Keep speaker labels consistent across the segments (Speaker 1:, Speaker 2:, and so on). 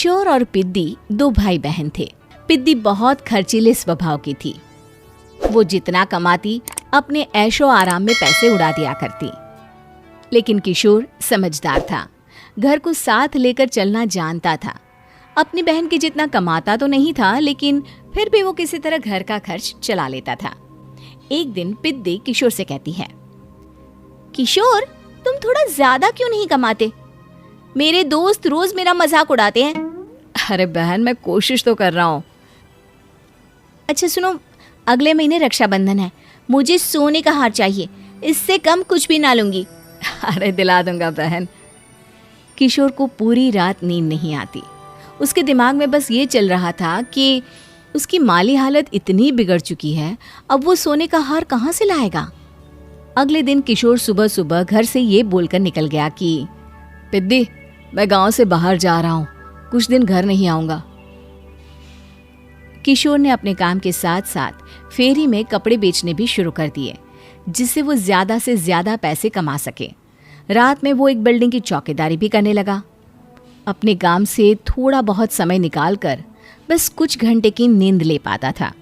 Speaker 1: किशोर और पिद्दी 2 भाई बहन थे। पिद्दी बहुत खर्चीले स्वभाव की थी। वो जितना कमाती अपने ऐशो आराम में पैसे उड़ा दिया करती। लेकिन किशोर समझदार था, घर को साथ लेकर चलना जानता था। अपनी बहन के जितना कमाता तो नहीं था, लेकिन फिर भी वो किसी तरह घर का खर्च चला लेता था। एक दिन पिद्दी किशोर से कहती है, किशोर, तुम थोड़ा ज्यादा क्यों नहीं कमाते? मेरे दोस्त रोज मेरा मजाक उड़ाते हैं।
Speaker 2: अरे बहन, मैं कोशिश तो कर रहा हूँ।
Speaker 1: अच्छा सुनो, अगले महीने रक्षाबंधन है, मुझे सोने का हार चाहिए, इससे कम कुछ भी ना लूंगी।
Speaker 2: अरे दिला दूंगा बहन।
Speaker 1: किशोर को पूरी रात नींद नहीं आती। उसके दिमाग में बस ये चल रहा था कि उसकी माली हालत इतनी बिगड़ चुकी है, अब वो सोने का हार कहाँ से लाएगा। अगले दिन किशोर सुबह सुबह घर से ये बोलकर निकल गया कि
Speaker 2: पिद्दी, मैं गांव से बाहर जा रहा हूँ, कुछ दिन घर नहीं आऊंगा।
Speaker 1: किशोर ने अपने काम के साथ साथ फेरी में कपड़े बेचने भी शुरू कर दिए, जिससे वो ज्यादा से ज्यादा पैसे कमा सके। रात में वो एक बिल्डिंग की चौकीदारी भी करने लगा। अपने काम से थोड़ा बहुत समय निकालकर बस कुछ घंटे की नींद ले पाता था।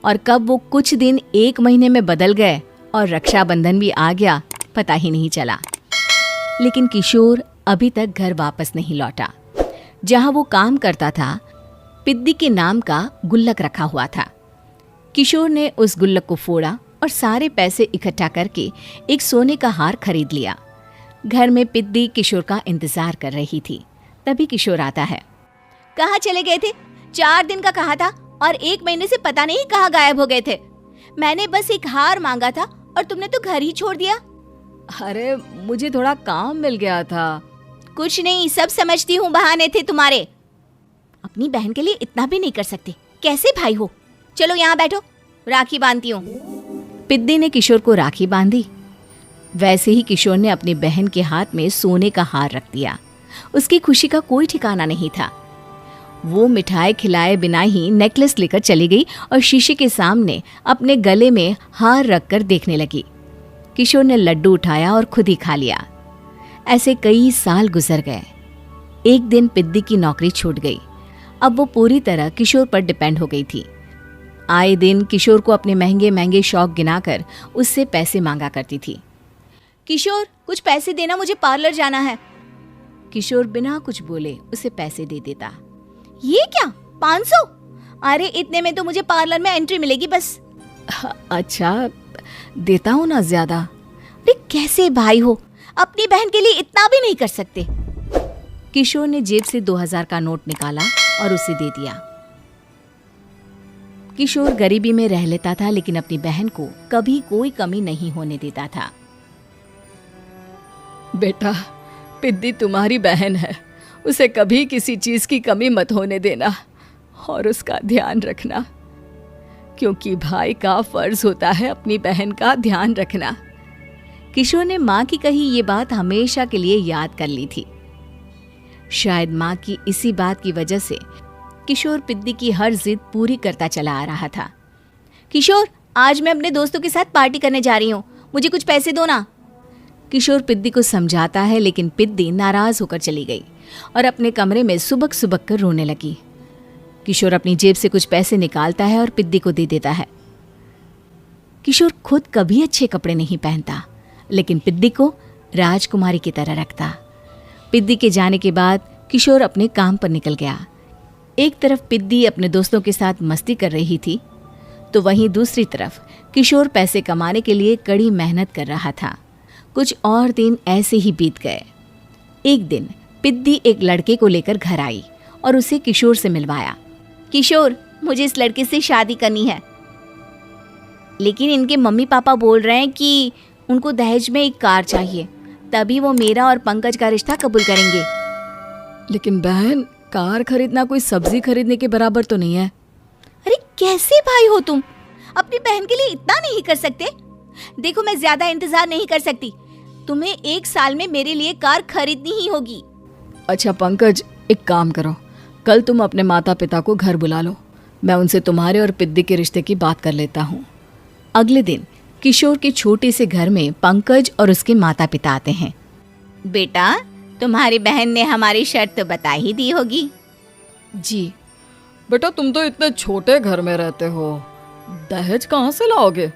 Speaker 1: और कब वो कुछ दिन 1 महीने में बदल गए और रक्षाबंधन भी आ गया, पता ही नहीं चला। लेकिन किशोर अभी तक घर वापस नहीं लौटा। जहां वो काम करता था, पिद्दी के नाम का गुल्लक रखा हुआ था। किशोर ने उस गुल्लक को फोड़ा और सारे पैसे इकट्ठा करके एक सोने का हार खरीद लिया। घर में पिद्दी किशोर का इंतजार कर रही थी। तभी किशोर आता है। कहाँ चले गए थे? 4 दिन का कहा था और 1 महीने से पता नहीं कहाँ गायब हो गए थे। मैंने बस एक हार मांगा था और तुमने तो घर ही छोड़ दिया।
Speaker 2: अरे मुझे थोड़ा काम मिल गया था।
Speaker 1: कुछ नहीं, सब समझती हूँ, बहाने थे तुम्हारे। अपनी बहन के लिए इतना भी नहीं कर सकते, कैसे भाई हो? चलो यहाँ बैठो, राखी बांधती हूँ। पिद्दी ने किशोर को राखी बांधी। वैसे ही किशोर ने अपनी बहन के हाथ में सोने का हार रख दिया। उसकी खुशी का कोई ठिकाना नहीं था। वो मिठाई खिलाए बिना ही नेकलेस लेकर चली गई और शीशे के सामने अपने गले में हार रखकर देखने लगी। किशोर ने लड्डू उठाया और खुद ही खा लिया। ऐसे कई साल गुजर गए। एक दिन पिद्दी की नौकरी छूट गई। अब वो पूरी तरह किशोर पर डिपेंड हो गई थी। आए दिन किशोर को अपने महंगे महंगे शौक गिनाकर उससे पैसे मांगा करती थी। किशोर, कुछ पैसे देना, मुझे पार्लर जाना है। किशोर बिना कुछ बोले उसे पैसे दे देता। ये क्या, 500? अरे इतने में तो मुझे पार्लर में एंट्री मिलेगी बस।
Speaker 2: अच्छा, देता हूँ ना ज्यादा।
Speaker 1: अरे कैसे भाई हो, अपनी बहन के लिए इतना भी नहीं कर सकते। किशोर ने जेब से 2000 का नोट निकाला और उसे दे दिया। किशोर गरीबी में रह लेता था, लेकिन अपनी बहन को कभी कोई कमी नहीं होने देता था।
Speaker 2: बेटा, पिद्दी तुम्हारी बहन है, उसे कभी किसी चीज की कमी मत होने देना और उसका ध्यान रखना, क्योंकि भाई का फर्ज होता है अपनी बहन का ध्यान रखना।
Speaker 1: किशोर ने माँ की कही ये बात हमेशा के लिए याद कर ली थी। शायद माँ की इसी बात की वजह से किशोर पिद्दी की हर जिद पूरी करता चला आ रहा था। किशोर, आज मैं अपने दोस्तों के साथ पार्टी करने जा रही हूँ, मुझे कुछ पैसे दो ना। किशोर पिद्दी को समझाता है, लेकिन पिद्दी नाराज होकर चली गई और अपने कमरे में सुबक सुबक कर रोने लगी। किशोर अपनी जेब से कुछ पैसे निकालता है और पिद्दी को दे देता है। किशोर खुद कभी अच्छे कपड़े नहीं पहनता, लेकिन पिद्दी को राजकुमारी की तरह रखता। पिद्दी के जाने के बाद किशोर अपने काम पर निकल गया। एक तरफ पिद्दी अपने दोस्तों के साथ मस्ती कर रही थी, तो वहीं दूसरी तरफ किशोर पैसे कमाने के लिए कड़ी मेहनत कर रहा था। कुछ और दिन ऐसे ही बीत गए। एक दिन पिद्दी एक लड़के को लेकर घर आई और उसे किशोर से मिलवाया। किशोर, मुझे इस लड़के से शादी करनी है, लेकिन इनके मम्मी पापा बोल रहे हैं कि उनको दहेज में एक कार चाहिए, तभी वो मेरा और पंकज का रिश्ता कबूल करेंगे।
Speaker 2: लेकिन बहन, कार खरीदना कोई सब्जी खरीदने के बराबर तो नहीं है।
Speaker 1: अरे कैसे भाई हो तुम, अपनी बहन के लिए इतना नहीं कर सकते? देखो, मैं ज्यादा इंतजार नहीं कर सकती, तुम्हें 1 साल में मेरे लिए कार खरीदनी ही होगी।
Speaker 2: अच्छा पंकज, एक काम करो, कल तुम अपने माता पिता को घर बुला लो, मैं उनसे तुम्हारे और पिद्दी के रिश्ते की बात कर लेता हूँ।
Speaker 1: अगले दिन किशोर के छोटे से घर में पंकज और उसके माता पिता आते हैं। बेटा, तुम्हारी बहन ने हमारी शर्त तो बता ही दी होगी।
Speaker 2: जी। बेटा तुम तो इतने छोटे घर में रहते हो, दहेज कहाँ से लाओगे?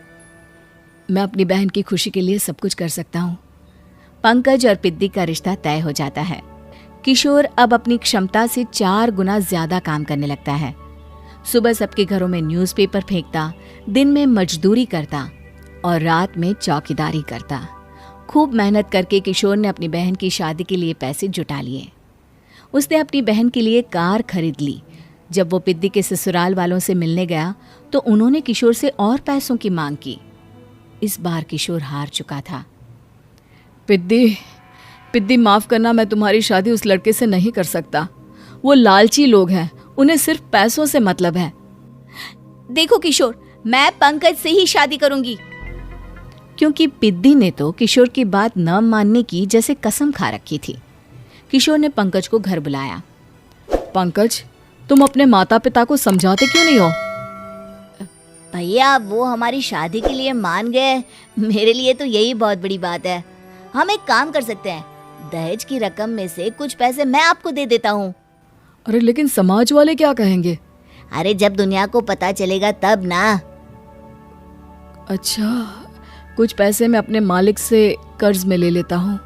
Speaker 2: मैं अपनी बहन की खुशी के लिए सब कुछ कर सकता हूँ।
Speaker 1: पंकज और पिद्दी का रिश्ता तय हो जाता है। किशोर अब अपनी क्षमता से 4 गुना ज्यादा काम करने लगता है। सुबह सबके घरों में न्यूज़पेपर फेंकता, दिन में मजदूरी करता और रात में चौकीदारी करता। खूब मेहनत करके किशोर ने अपनी बहन की शादी के लिए पैसे जुटा लिए। उसने अपनी बहन के लिए कार खरीद ली। जब वो पिद्दी के ससुराल वालों से मिलने गया तो उन्होंने किशोर से और पैसों की मांग की। इस बार किशोर हार चुका था।
Speaker 2: पिद्दी माफ करना, मैं तुम्हारी शादी उस लड़के से नहीं कर सकता। वो लालची लोग हैं, उन्हें सिर्फ पैसों से मतलब है।
Speaker 1: देखो किशोर, मैं पंकज से ही शादी करूंगी। क्योंकि पिद्दी ने तो किशोर की बात न मानने की जैसे कसम खा रखी थी। किशोर ने पंकज को घर बुलाया।
Speaker 2: पंकज, तुम अपने माता पिता को समझाते क्यों नहीं हो?
Speaker 1: भैया, वो हमारी शादी के लिए मान गए, मेरे लिए तो यही बहुत बड़ी बात है। हम एक काम कर सकते हैं, दहेज की रकम में से कुछ पैसे मैं आपको दे देता हूँ।
Speaker 2: अरे लेकिन समाज वाले क्या कहेंगे?
Speaker 1: अरे जब दुनिया को पता चलेगा तब ना।
Speaker 2: अच्छा, कुछ पैसे मैं अपने मालिक से कर्ज में ले लेता हूँ।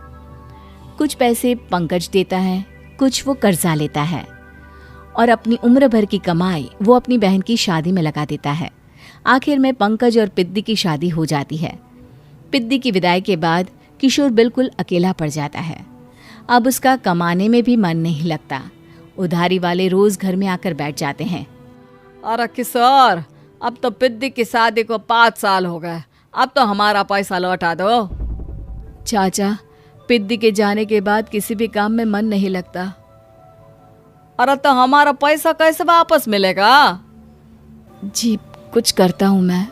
Speaker 1: कुछ पैसे पंकज देता है, कुछ वो कर्जा लेता है और अपनी उम्र भर की कमाई वो अपनी बहन की शादी में लगा देता है। आखिर में पंकज और पिद्दी की शादी हो जाती है। पिद्दी की विदाई के बाद किशोर बिल्कुल अकेला पड़ जाता है। अब उसका कमाने में भी मन नहीं लगता। उधारी वाले रोज घर में आकर बैठ जाते हैं।
Speaker 2: अरे किशोर, अब तो पिद्दी की शादी को 5 साल हो गए, अब तो हमारा पैसा लौटा दो। चाचा, पिद्दी के जाने के बाद किसी भी काम में मन नहीं लगता। अरे तो हमारा पैसा कैसे वापस मिलेगा?
Speaker 1: जी, कुछ करता हूँ मैं।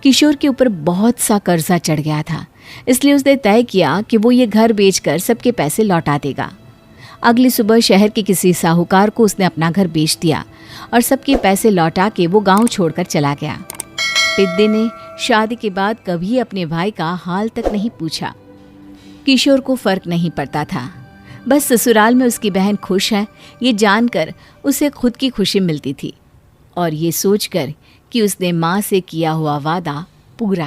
Speaker 1: किशोर के ऊपर बहुत सा कर्जा चढ़ गया था, इसलिए उसने तय किया कि वो ये घर बेचकर सबके पैसे लौटा देगा। अगली सुबह शहर के किसी साहूकार को उसने अपना घर बेच दिया और सबके पैसे लौटा के वो गांव छोड़कर चला गया। पिद्दी ने शादी के बाद कभी अपने भाई का हाल तक नहीं पूछा। किशोर को फर्क नहीं पड़ता था, बस ससुराल में उसकी बहन खुश है ये जानकर उसे खुद की खुशी मिलती थी और ये सोचकर कि उसने माँ से किया हुआ वादा पूरा